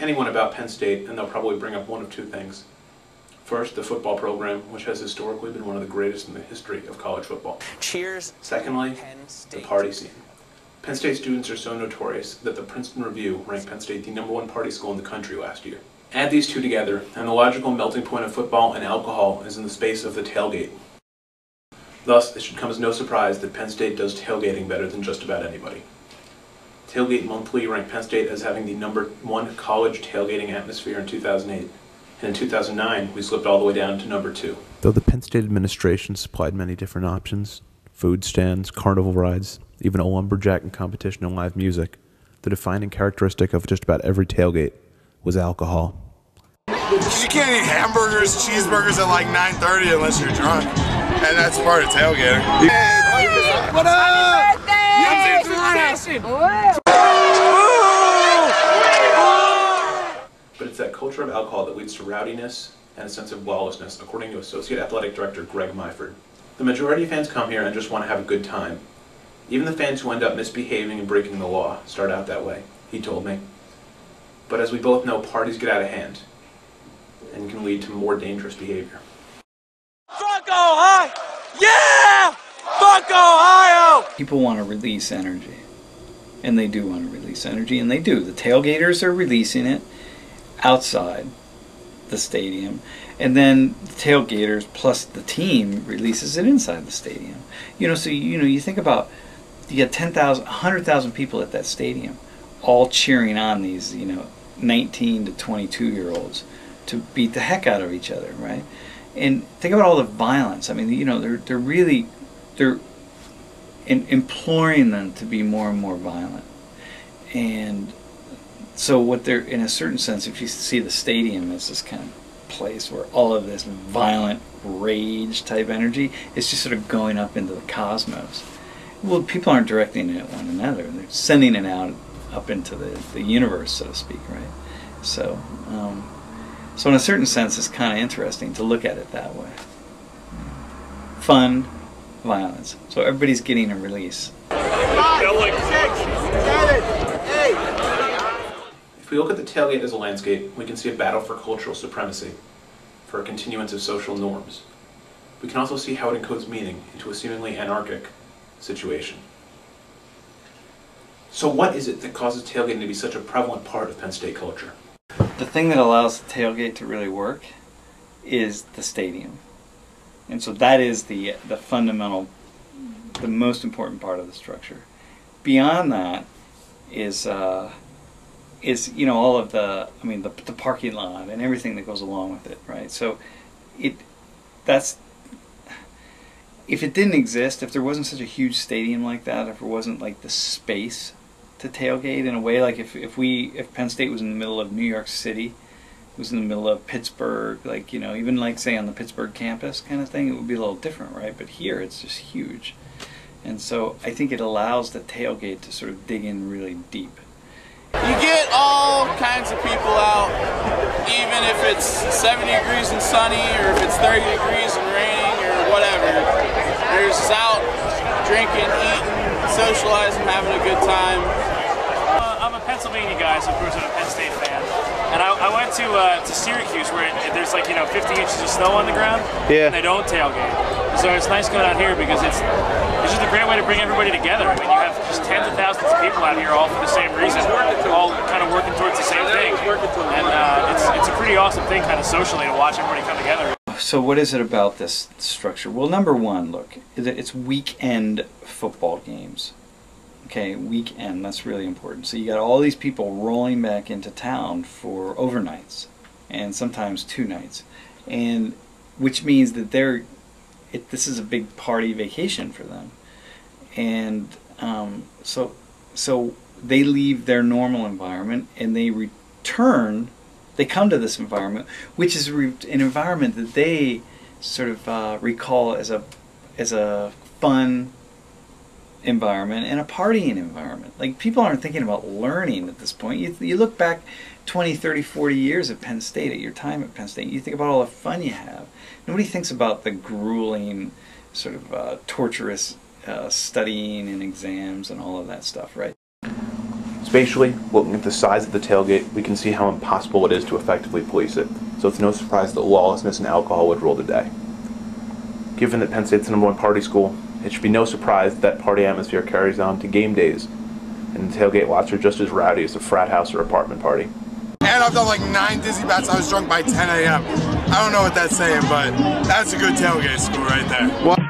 anyone about Penn State and they'll probably bring up one of two things. First, the football program, which has historically been one of the greatest in the history of college football. Cheers. Secondly, the party scene. Penn State students are so notorious that the Princeton Review ranked Penn State the #1 party school in the country last year. Add these two together, and the logical melting point of football and alcohol is in the space of the tailgate. Thus, it should come as no surprise that Penn State does tailgating better than just about anybody. Tailgate Monthly ranked Penn State as having the #1 college tailgating atmosphere in 2008, and in 2009 we slipped all the way down to #2. Though the Penn State administration supplied many different options, food stands, carnival rides, even a lumberjacking competition and live music, the defining characteristic of just about every tailgate was alcohol. You can't eat hamburgers, cheeseburgers at like 9:30 unless you're drunk, and that's part of tailgating. Hey, what up? Happy birthday! But it's that culture of alcohol that leads to rowdiness and a sense of lawlessness, according to Associate Athletic Director Greg Myford. The majority of fans come here and just want to have a good time. Even the fans who end up misbehaving and breaking the law start out that way, he told me. But as we both know, parties get out of hand and can lead to more dangerous behavior. Fuck Ohio! Yeah! Fuck Ohio! People want to release energy, and they do want to release energy, and they do. The tailgaters are releasing it outside the stadium, and then the tailgaters plus the team releases it inside the stadium. So you think about, you get 10,000, 100,000 people at that stadium, all cheering on these 19 to 22-year-olds to beat the heck out of each other, right? And think about all the violence. I mean, they're imploring them to be more and more violent. And so what they're, in a certain sense, if you see the stadium as this kind of place where all of this violent rage type energy is just sort of going up into the cosmos. Well, people aren't directing it at one another. They're sending it out up into the universe, so to speak, right? So, so in a certain sense, it's kind of interesting to look at it that way. Fun, violence. So everybody's getting a release. If we look at the tailgate as a landscape, we can see a battle for cultural supremacy, for a continuance of social norms. We can also see how it encodes meaning into a seemingly anarchic situation. So what is it that causes tailgating to be such a prevalent part of Penn State culture? The thing that allows the tailgate to really work is the stadium. And so that is the fundamental, the most important part of the structure. Beyond that is all of the parking lot and everything that goes along with it, right? So if it didn't exist, if there wasn't such a huge stadium like that, if there wasn't like the space to tailgate in a way, like if Penn State was in the middle of New York City, was in the middle of Pittsburgh, like even like say on the Pittsburgh campus kind of thing, it would be a little different, right? But here it's just huge. And so I think it allows the tailgate to sort of dig in really deep. You get all kinds of people out, even if it's 70 degrees and sunny, or if it's 30 degrees and raining, or whatever. There's out drinking, eating, socializing, having a good time. I'm a Pennsylvania guy, so of course I'm a Penn State fan. And I went to Syracuse, where there's like 50 inches of snow on the ground, and they don't tailgate. So it's nice going out here because it's just a great way to bring everybody together. I mean, you have just tens of thousands of people out here, all for the same reason, all kind of working towards the same thing. And it's a pretty awesome thing, kind of socially, to watch everybody come together. So what is it about this structure? Well, number one, look, it's weekend football games. Okay, weekend, that's really important. So you got all these people rolling back into town for overnights, and sometimes 2 nights, and which means that this is a big party vacation for them. And so they leave their normal environment and they return. They come to this environment, which is an environment that they sort of recall as a fun environment and a partying environment. Like, people aren't thinking about learning at this point. You look back 20, 30, 40 years at Penn State, at your time at Penn State, you think about all the fun you have. Nobody thinks about the grueling, sort of torturous studying and exams and all of that stuff, right? It's Spatially, looking at the size of the tailgate, we can see how impossible it is to effectively police it, so it's no surprise that lawlessness and alcohol would rule the day. Given that Penn State's the #1 party school, it should be no surprise that party atmosphere carries on to game days, and the tailgate lots are just as rowdy as a frat house or apartment party. And I've done like 9 dizzy bats. I was drunk by 10 a.m. I don't know what that's saying, but that's a good tailgate school right there.